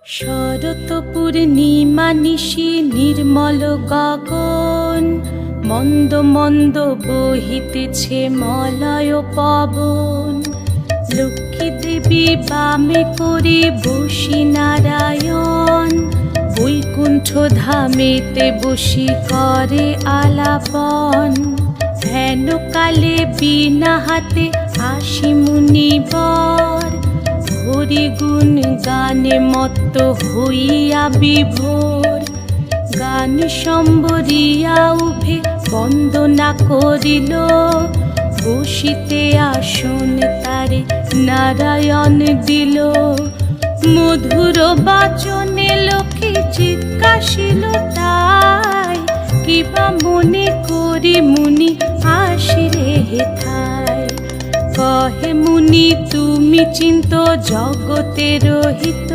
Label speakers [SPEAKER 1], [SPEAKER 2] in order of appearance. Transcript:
[SPEAKER 1] শরৎ পূর্ণিমা নিশি নির্মল গগন, মন্দ মন্দ বহিতেছে মলয় পবন। লক্ষ্মী দেবী বামে করে বসি নারায়ণ, বৈকুণ্ঠ ধামেতে বসি করে আলাপন। হেন কালে বিনা হাতে আসি মুনিবর, হরি গুণ গানে মত্ত হইয়া বিভোর। গান সম্বরিয়া উভে বন্দনা করিল, বসিতে আসন তারে নারায়ণ দিল। মধুর বাচনে লোকে জিজ্ঞাসিল তাই, কিবা মনে করি মুনি আসিরে হেথায়। কহে মুনি তুমি চিন্ত জগতের হিত,